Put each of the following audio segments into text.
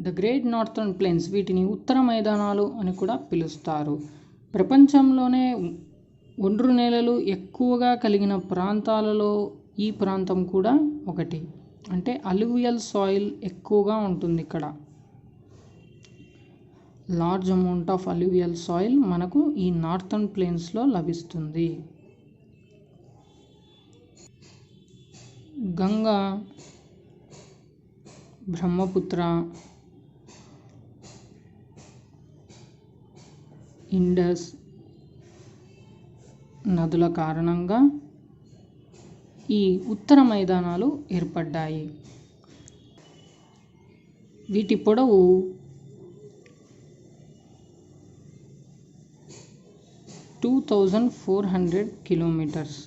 The great northern planes, వీటిని ఉత్తర మైదానాలు అని కూడా పిలుస్తారు. ప్రపంచంలోనే ఒండ్రు నేలలు ఎక్కువగా కలిగిన ప్రాంతాలలో ఈ ప్రాంతం కూడా ఒకటి. అంటే అలువియల్ సాయిల్ ఎక్కువగా ఉంటుంది ఇక్కడ. Large amount of alluvial soil మనకు ఈ నార్థర్న్ ప్లేన్స్లో లభిస్తుంది. గంగా, బ్రహ్మపుత్ర, ఇండస్ నదుల కారణంగా ఈ ఉత్తర మైదానాలు ఏర్పడ్డాయి. వీటి పొడవు 2400 కిలోమీటర్స్,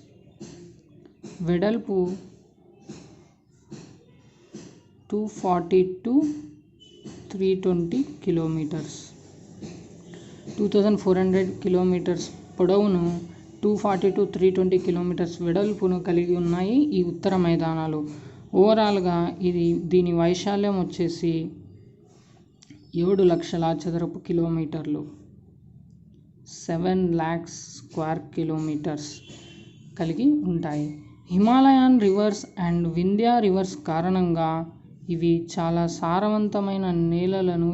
వెడల్పు 240 to 320 కిలోమీటర్స్. 2400 కిలోమీటర్స్ పొడవును 240 to 320 కిలోమీటర్స్ వెడల్పును కలిగి ఉన్నాయి ఈ ఉత్తర మైదానాలు. ఓవరాల్గా దీని వైశాల్యం వచ్చేసి 7 లక్షల చదరపు కిలోమీటర్లు, 7 lakhs స్క్వేర్ కిలోమీటర్స్ కలిగి ఉంటాయి. Himalayan reverse and Vindhya reverse కారణంగా ఇవి చాలా సారవంతమైన నేలలను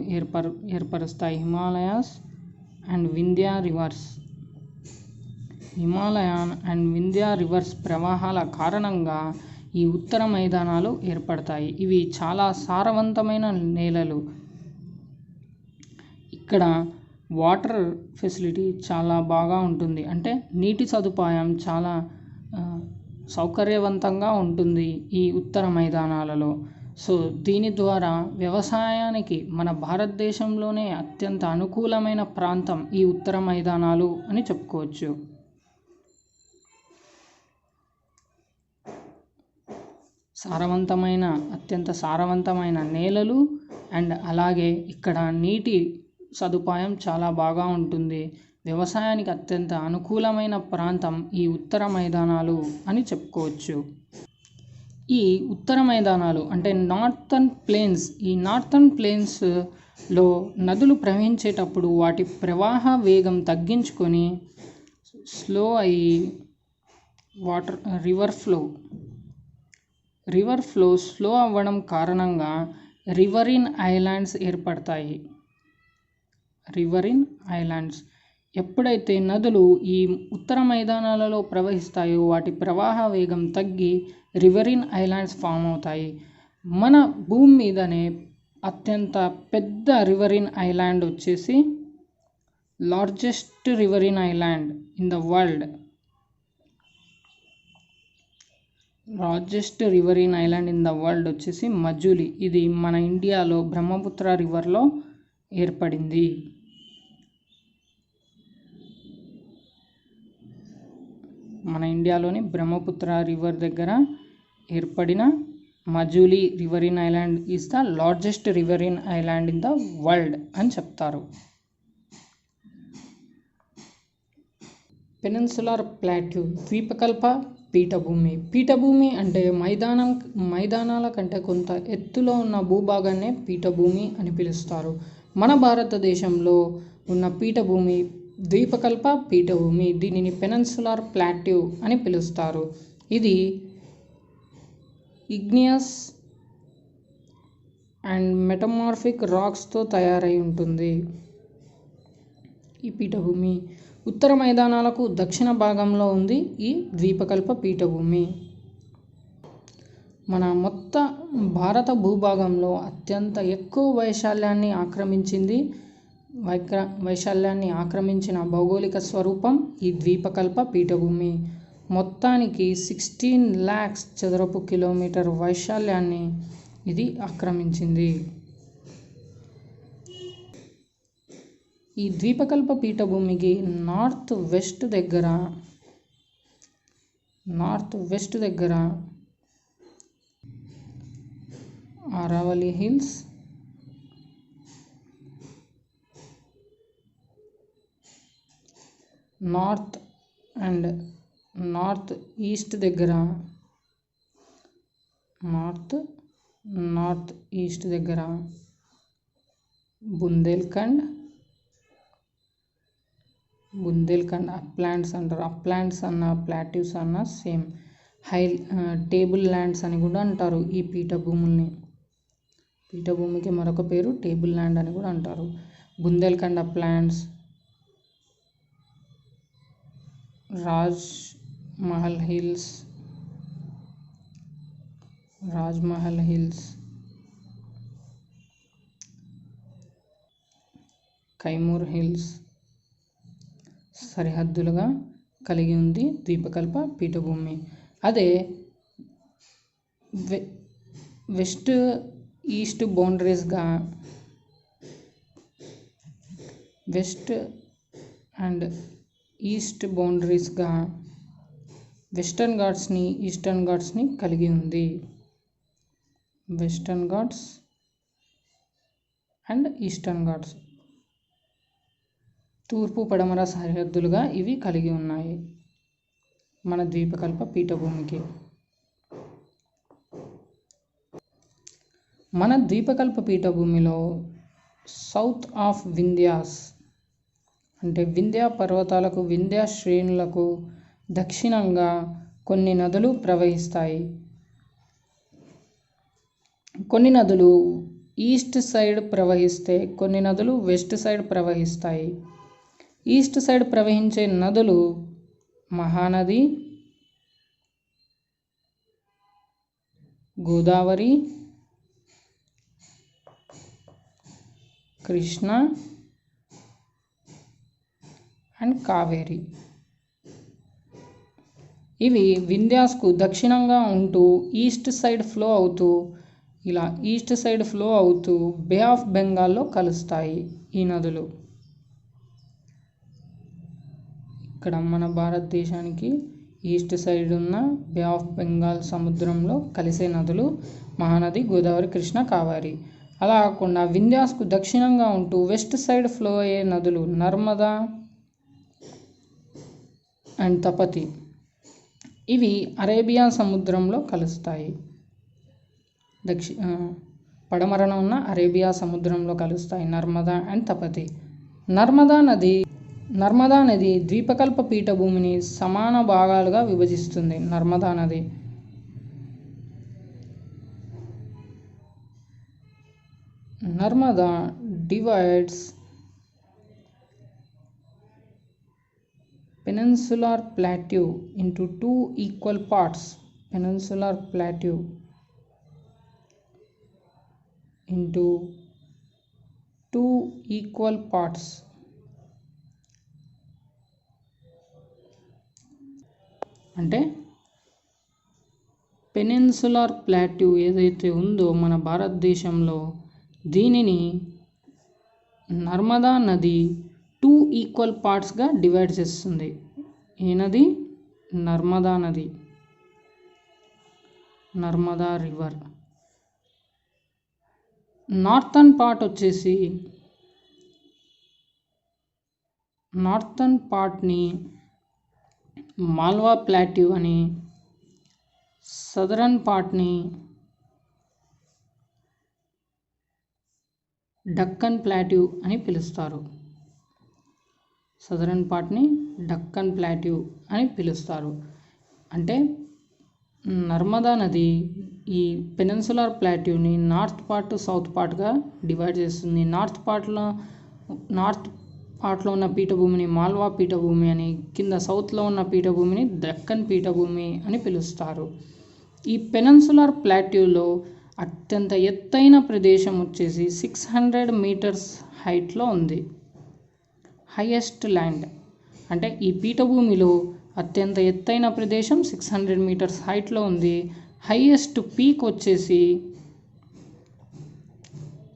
ఏర్పరుస్తాయి. Himalayas and Vindhya reverse, Himalayan and Vindhya reverse ప్రవాహాల కారణంగా ఈ ఉత్తర మైదానాలు ఏర్పడతాయి. ఇవి చాలా సారవంతమైన నేలలు. ఇక్కడ వాటర్ ఫెసిలిటీ చాలా బాగా ఉంటుంది. అంటే నీటి సదుపాయం చాలా సౌకర్యవంతంగా ఉంటుంది ఈ ఉత్తర మైదానాలలో. సో దీని ద్వారా వ్యవసాయానికి మన భారతదేశంలోనే అత్యంత అనుకూలమైన ప్రాంతం ఈ ఉత్తర మైదానాలు అని చెప్పుకోవచ్చు. అత్యంత సారవంతమైన నేలలు అండ్ అలాగే ఇక్కడ నీటి సదుపాయం చాలా బాగా ఉంటుంది. వ్యవసాయానికి అత్యంత అనుకూలమైన ప్రాంతం ఈ ఉత్తర మైదానాలు అని చెప్పుకోవచ్చు. ఈ ఉత్తర మైదానాలు అంటే నార్థర్న్ ప్లేన్స్, ఈ నార్థర్న్ ప్లేన్స్లో నదులు ప్రవహించేటప్పుడు వాటి ప్రవాహ వేగం తగ్గించుకొని స్లో అయ్యి రివర్ ఫ్లో స్లో అవ్వడం కారణంగా రివరిన్ ఐలాండ్స్ ఏర్పడతాయి. రివరిన్ ఐలాండ్స్ ఎప్పుడైతే నదులు ఈ ఉత్తర మైదానాలలో ప్రవహిస్తాయో వాటి ప్రవాహ వేగం తగ్గి రివరిన్ ఐలాండ్స్ ఫామ్ అవుతాయి. మన భూమి మీదనే అత్యంత పెద్ద రివరిన్ ఐలాండ్ వచ్చేసి largest riverine island in the world. Largest riverine island in the world వచ్చేసి మజులి. ఇది మన ఇండియాలో బ్రహ్మపుత్ర రివర్లో ఏర్పడింది. మన ఇండియాలోని బ్రహ్మపుత్ర రివర్ దగ్గర ఏర్పడిన Majuli riverine island is the largest riverine island in the world అని చెప్తారు. పెనిన్సులర్ ప్లాట్యూ, ద్వీపకల్ప పీఠభూమి. పీఠభూమి అంటే మైదానాల కంటే కొంత ఎత్తులో ఉన్న భూభాగాన్నే పీఠభూమి అని పిలుస్తారు. మన భారతదేశంలో ఉన్న పీఠభూమి ద్వీపకల్ప పీఠభూమి. దీనిని పెనిన్సులర్ ప్లాట్యూ అని పిలుస్తారు. ఇది ఇగ్నియస్ అండ్ మెటమార్ఫిక్ రాక్స్తో తయారై ఉంటుంది. ఈ పీఠభూమి ఉత్తర మైదానాలకు దక్షిణ భాగంలో ఉంది ఈ ద్వీపకల్ప పీఠభూమి. మన మొత్తం భారత భూభాగంలో అత్యంత ఎక్కువ వైశాల్యాన్ని ఆక్రమించిన భౌగోళిక స్వరూపం ఈ ద్వీపకల్ప పీఠభూమి. మొత్తానికి 16 lakhs చదరపు కిలోమీటర్ వైశాల్యాన్ని ఇది ఆక్రమించింది. ఈ ద్వీపకల్ప పీఠభూమికి నార్త్ వెస్ట్ దగ్గర అరావలి హిల్స్, నార్త్ ఈస్ట్ దగ్గర బుందేల్ఖండ్ అప్లాండ్స్ అంటారు. అప్లాండ్స్ అన్న ప్లాట్యూస్ అన్న సేమ్. టేబుల్ ల్యాండ్స్ అని కూడా అంటారు ఈ పీఠభూముల్ని. పీఠభూమికి మరొక పేరు టేబుల్ ల్యాండ్ అని కూడా అంటారు. బుందేల్ఖండ్ అప్లాండ్స్, రాజ్ మహల్ హిల్స్, కైమూర్ హిల్స్ సరిహద్దులుగా కలిగి ఉంది ద్వీపకల్ప పీఠభూమి. అదే వెస్ట్ ఈస్ట్ బౌండరీస్గా వెస్టర్న్ ఘాట్స్ని, ఈస్టర్న్ ఘాట్స్ని కలిగి ఉంది. Western Ghats and eastern Ghats తూర్పు పడమర సరిహద్దులుగా ఇవి కలిగి ఉన్నాయి మన ద్వీపకల్ప పీఠభూమికి. మన ద్వీపకల్ప పీఠభూమిలో సౌత్ ఆఫ్ వింధ్యాస్ అంటే వింధ్యా పర్వతాలకు, వింధ్యా శ్రేణులకు దక్షిణంగా కొన్ని నదులు ప్రవహిస్తాయి. కొన్ని నదులు ఈస్ట్ సైడ్ ప్రవహిస్తే కొన్ని నదులు వెస్ట్ సైడ్ ప్రవహిస్తాయి. ఈస్ట్ సైడ్ ప్రవహించే నదులు మహానది, గోదావరి, కృష్ణ అండ్ కావేరి. ఇవి వింధ్యాస్కు దక్షిణంగా ఉంటూ ఈస్ట్ సైడ్ ఫ్లో అవుతూ బే ఆఫ్ బెంగాల్లో కలుస్తాయి ఈ నదులు. ఇక్కడ మన భారతదేశానికి ఈస్ట్ సైడ్ ఉన్న బే ఆఫ్ బెంగాల్ సముద్రంలో కలిసే నదులు మహానది, గోదావరి, కృష్ణ, కావేరి. అలా కాకుండా వింధ్యాస్కు దక్షిణంగా ఉంటూ వెస్ట్ సైడ్ ఫ్లో అయ్యే నదులు నర్మదా అండ్ తపతి. ఇవి అరేబియా సముద్రంలో కలుస్తాయి. పడమరన ఉన్న అరేబియా సముద్రంలో కలుస్తాయి నర్మదా అండ్ తపతి. నర్మదా నది ద్వీపకల్ప పీఠభూమిని సమాన భాగాలుగా విభజిస్తుంది. Narmada divides peninsular plateau into two equal parts. అంటే పెనిన్సులార్ ప్లాట్యూ ఏదైతే ఉందో మన భారతదేశంలో, దీనిని నర్మదా నది 2 ఈక్వల్ పార్ట్స్గా డివైడ్ చేస్తుంది. ఏ నది? నర్మదా నది, నర్మదా రివర్. నార్థన్ పార్ట్ని మాల్వా ప్లాట్యూ అని, సదరన్ పార్ట్ని డక్కన్ ప్లాట్యూ అని పిలుస్తారు. అంటే నర్మదా నది ఈ పెనిన్సులార్ ప్లాట్యూని నార్త్ పార్ట్, సౌత్ పార్ట్గా డివైడ్ చేస్తుంది. నార్త్ పార్ట్లో ఉన్న పీఠభూమిని మాల్వా పీఠభూమి అని, కింద సౌత్లో ఉన్న పీఠభూమిని దక్కన్ పీఠభూమి అని పిలుస్తారు. ఈ పెనిన్సులార్ ప్లాట్యూలో అత్యంత ఎత్తైన ప్రదేశం వచ్చేసి 600 మీటర్స్ హైట్లో ఉంది. హైయెస్ట్ ల్యాండ్ అంటే ఈ పీఠభూమిలో అత్యంత ఎత్తైన ప్రదేశం 600 మీటర్స్ హైట్లో ఉంది. హైయెస్ట్ పీక్ వచ్చేసి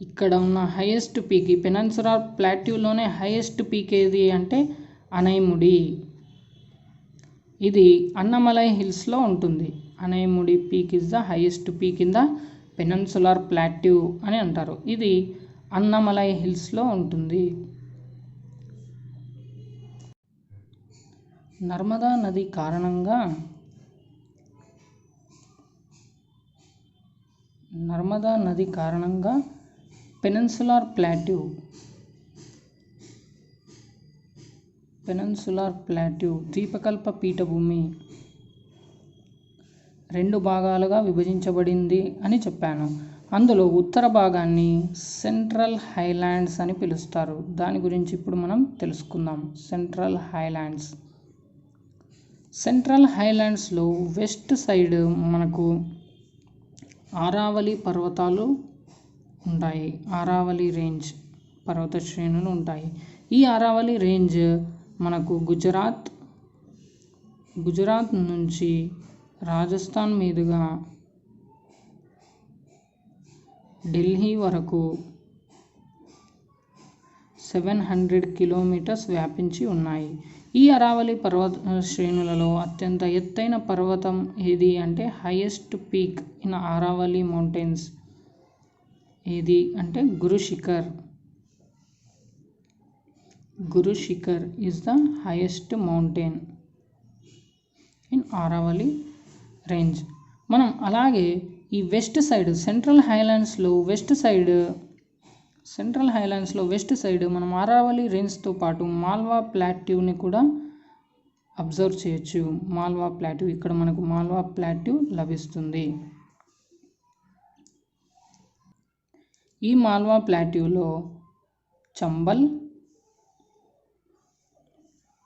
ఇక్కడ ఉన్న హైయెస్ట్ పీక్, ఈ పెనిన్సులార్ ప్లాట్యూలోనే హైయెస్ట్ పీక్ ఏది అంటే అనైముడి. ఇది అన్నమలై హిల్స్లో ఉంటుంది. Anaimudi peak is the highest peak in the peninsular plateau అని అంటారు. ఇది అన్నమలై హిల్స్లో ఉంటుంది. నర్మదా నది కారణంగా పెనిన్సులార్ ప్లాట్యూ ద్వీపకల్ప పీఠభూమి 2 భాగాలుగా విభజించబడింది అని చెప్పాను. అందులో ఉత్తర భాగాన్ని సెంట్రల్ హైలాండ్స్ అని పిలుస్తారు. దాని గురించి ఇప్పుడు మనం తెలుసుకుందాం. సెంట్రల్ హైలాండ్స్లో వెస్ట్ సైడ్ మనకు ఆరావళి పర్వతాలు ఉంటాయి. ఆరావళి రేంజ్ పర్వత శ్రేణులు ఉంటాయి. ఈ ఆరావళి రేంజ్ మనకు గుజరాత్ నుంచి రాజస్థాన్ మీదుగా ఢిల్లీ వరకు 700 కిలోమీటర్స్ వ్యాపించి ఉన్నాయి. ఈ అరావళి పర్వత శ్రేణులలో అత్యంత ఎత్తైన పర్వతం ఏది అంటే highest peak in Aravalli mountains ఏది అంటే Guru Shikhar is the highest mountain in Aravalli range. మనం అలాగే ఈ వెస్ట్ సైడ్ సెంట్రల్ హైలాండ్స్లో వెస్ట్ సైడ్ మనం ఆరావళి రేంజ్తో పాటు మాల్వా ప్లాట్యూని కూడా అబ్జర్వ్ చేయొచ్చు. మాల్వా ప్లాట్యూ, ఇక్కడ మనకు మాల్వా ప్లాట్యూ లభిస్తుంది. ఈ మాల్వా ప్లాట్యూలో చంబల్,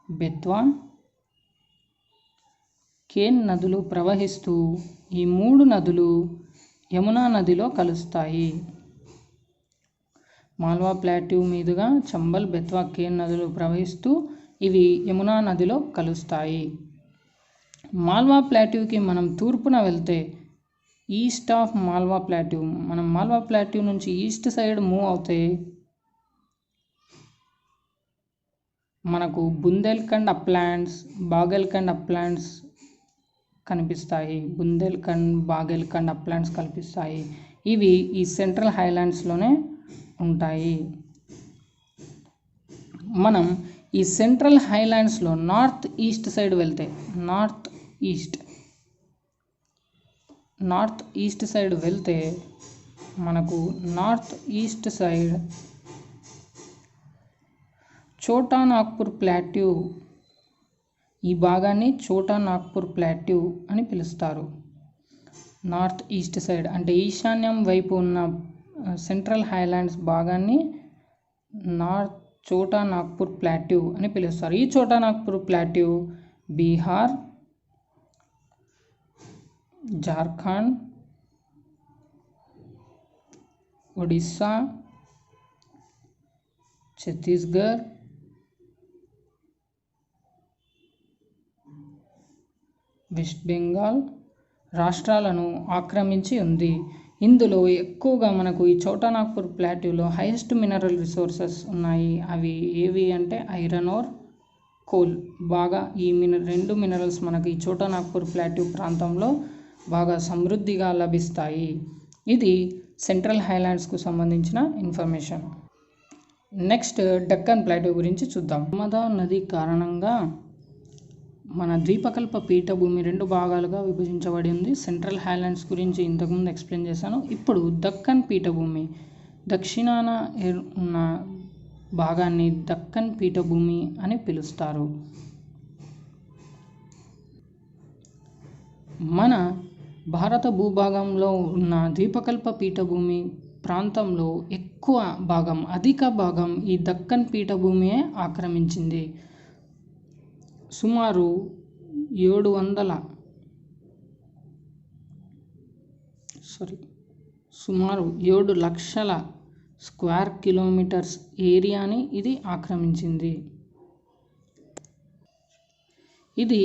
బెత్వా, కేన్ నదులు ప్రవహిస్తూ ఈ 3 నదులు యమునా నదిలో కలుస్తాయి. మాల్వా ప్లాట్యూ మీదుగా చంబల్, బెత్వా, కేన్ నదులు ప్రవహిస్తూ ఇవి యమునా నదిలో కలుస్తాయి. మాల్వా ప్లాట్యూకి మనం తూర్పున వెళ్తే ఈస్ట్ ఆఫ్ మాల్వా ప్లాట్యూ, మనం మాల్వా ప్లాట్యూ నుంచి ఈస్ట్ సైడ్ మూవ్ అవుతే మనకు బుందేల్ఖండ్ అప్లాండ్స్, బాగేల్ఖండ్ అప్లాండ్స్ కనిపిస్తాయి. బాగేల్ఖండ్ అప్లాండ్స్ కనిపిస్తాయి. ఇవి ఈ సెంట్రల్ హైలాండ్స్లోనే ఉంటాయి. మనం ఈ సెంట్రల్ హైలాండ్స్లో నార్త్ ఈస్ట్ సైడ్ వెళ్తే మనకు నార్త్ ఈస్ట్ సైడ్ చోటా నాగ్పూర్ ప్లాట్యూ, ఈ భాగాన్ని చోటా నాగ్పూర్ ప్లాట్యూ అని పిలుస్తారు. నార్త్ ఈస్ట్ సైడ్ అంటే ఈశాన్యం వైపు ఉన్న సెంట్రల్ హైలాండ్స్ భాగాన్ని చోటా నాగ్పూర్ ప్లాట్యూ అని పిలుస్తారు. ఈ చోటా నాగ్పూర్ ప్లాట్యూ బీహార్, జార్ఖండ్, ఒడిస్సా, ఛత్తీస్గఢ్, వెస్ట్ బెంగాల్ రాష్ట్రాలను ఆక్రమించి ఉంది. ఇందులో ఎక్కువగా మనకు ఈ చోటా నాగ్పూర్ ప్లాట్యూలో హైయెస్ట్ మినరల్ రిసోర్సెస్ ఉన్నాయి. అవి ఏవి అంటే ఐరన్ ఓర్, కోల్. బాగా ఈ 2 మినరల్స్ మనకు ఈ చోటా నాగ్పూర్ ప్లాట్యూ ప్రాంతంలో బాగా సమృద్ధిగా లభిస్తాయి. ఇది సెంట్రల్ హైలాండ్స్కు సంబంధించిన ఇన్ఫర్మేషన్. నెక్స్ట్ డక్కన్ ప్లాట్యూ గురించి చూద్దాం. నర్మదా నది కారణంగా మన ద్వీపకల్ప పీఠభూమి 2 భాగాలుగా విభజించబడి ఉంది. సెంట్రల్ హైలాండ్స్ గురించి ఇంతకుముందు ఎక్స్ప్లెయిన్ చేశాను. ఇప్పుడు దక్కన్ పీఠభూమి, దక్షిణాన ఉన్న భాగాన్ని దక్కన్ పీఠభూమి అని పిలుస్తారు. మన భారత భూభాగంలో ఉన్న ద్వీపకల్ప పీఠభూమి ప్రాంతంలో అధిక భాగం ఈ దక్కన్ పీఠభూమియే ఆక్రమించింది. సుమారు 7 లక్షల స్క్వేర్ కిలోమీటర్స్ ఏరియాని ఇది ఆక్రమించింది. ఇది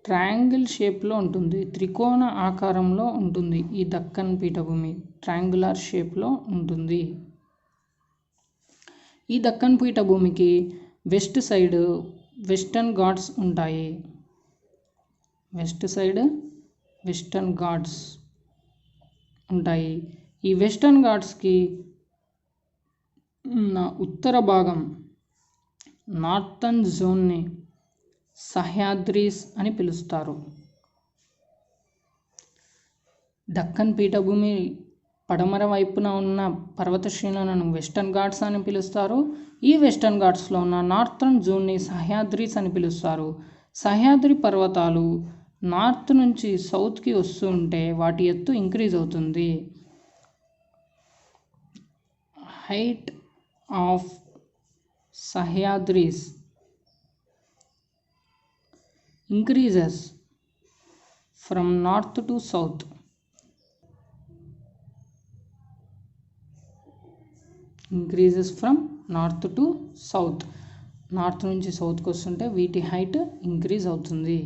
ట్రయాంగిల్ షేప్లో ఉంటుంది, త్రికోణ ఆకారంలో ఉంటుంది. ఈ దక్కన్ పీఠభూమి ట్రయాంగులర్ షేప్లో ఉంటుంది. ఈ దక్కన్ పీఠభూమికి వెస్ట్ సైడ్ వెస్టర్న్ ఘాట్స్ ఉంటాయి. ఈ వెస్టర్న్ ఘాట్స్కి ఉన్న ఉత్తర భాగం నార్థన్ జోన్ని సహ్యాద్రీస్ అని పిలుస్తారు. దక్కన్ పీఠభూమి పడమర వైపున ఉన్న పర్వత శ్రేణులను వెస్టర్న్ ఘాట్స్ అని పిలుస్తారు. ఈ వెస్టర్న్ ఘాట్స్లో ఉన్న నార్థర్న్ జోన్ని సహ్యాద్రీస్ అని పిలుస్తారు. సహ్యాద్రి పర్వతాలు నార్త్ నుంచి సౌత్కి వస్తూ ఉంటే వాటి ఎత్తు ఇంక్రీజ్ అవుతుంది. Height of Sahyadris increases from north to south. Increases from north to south. North నుంచి సౌత్కి వస్తుంటే వీటి హైట్ ఇంక్రీజ్ అవుతుంది.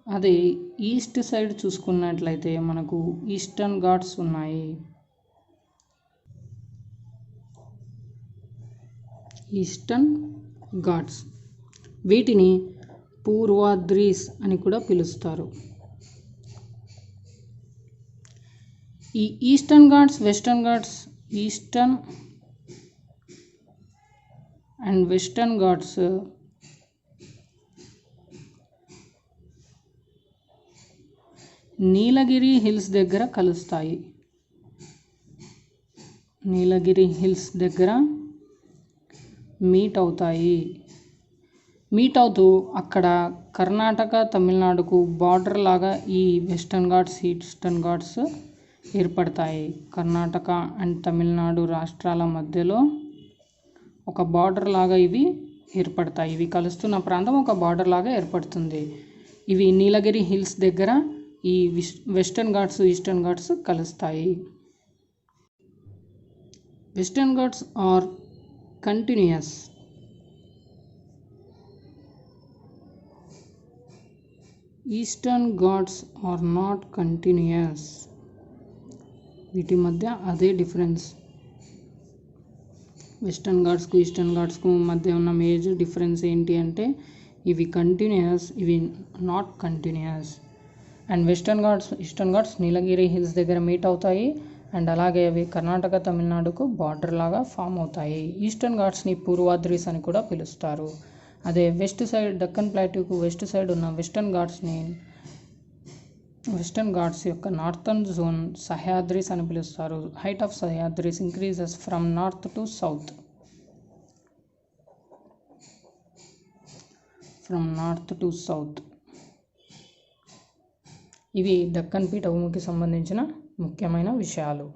అదే ఈస్ట్ సైడ్ చూసుకున్నట్లయితే మనకు ఈస్టర్న్ ఘాట్స్ ఉన్నాయి. ఈస్టర్న్ ఘాట్స్ వీటిని పూర్వాద్రీస్ అని కూడా పిలుస్తారు. ఈ eastern Ghats, western Ghats, eastern and Western Ghats Nilgiri hills దగ్గర కలుస్తాయి. నీలగిరి హిల్స్ దగ్గర మీట్ అవుతూ అక్కడ కర్ణాటక, తమిళనాడుకు బార్డర్ లాగా ఈ వెస్టర్న్ ఘాట్స్, ఈస్టర్న్ ఘాట్స్ ఏర్పడతాయి. కర్ణాటక అండ్ తమిళనాడు రాష్ట్రాల మధ్యలో ఒక బార్డర్ లాగా ఇవి ఏర్పడతాయి. ఇవి కలుస్తున్న ప్రాంతం ఒక బార్డర్ లాగా ఏర్పడుతుంది. ఇవి నీలగిరి హిల్స్ దగ్గర ఈ వెస్టర్న్ ఘాట్స్, ఈస్టర్న్ ఘాట్స్ కలుస్తాయి. Western Ghats are continuous. Eastern Ghats are not continuous. వీటి మధ్య అదే డిఫరెన్స్. వెస్టర్న్ ఘాట్స్కు, ఈస్టర్న్ ఘాట్స్కు మధ్య ఉన్న మేజర్ డిఫరెన్స్ ఏంటి అంటే ఇవి కంటిన్యూయస్, ఇవి not continuous. And Western Ghats, Eastern Ghats Nilgiri hills దగ్గర మీట్ అవుతాయి. అండ్ అలాగే అవి కర్ణాటక, తమిళనాడుకు బార్డర్ లాగా ఫామ్ అవుతాయి. ఈస్టర్న్ ఘాట్స్ని పూర్వాద్రీస్ అని కూడా పిలుస్తారు. అదే వెస్ట్ సైడ్ దక్కన్ ప్లాట్యూకు వెస్ట్ సైడ్ ఉన్న వెస్టర్న్ ఘాట్స్ యొక్క నార్థర్న్ జోన్ సహ్యాద్రీస్ అని పిలుస్తారు. Height of Sahyadris increases from north to south. ఇవి దక్కన్ పీఠభూమికి సంబంధించిన ముఖ్యమైన విషయాలు.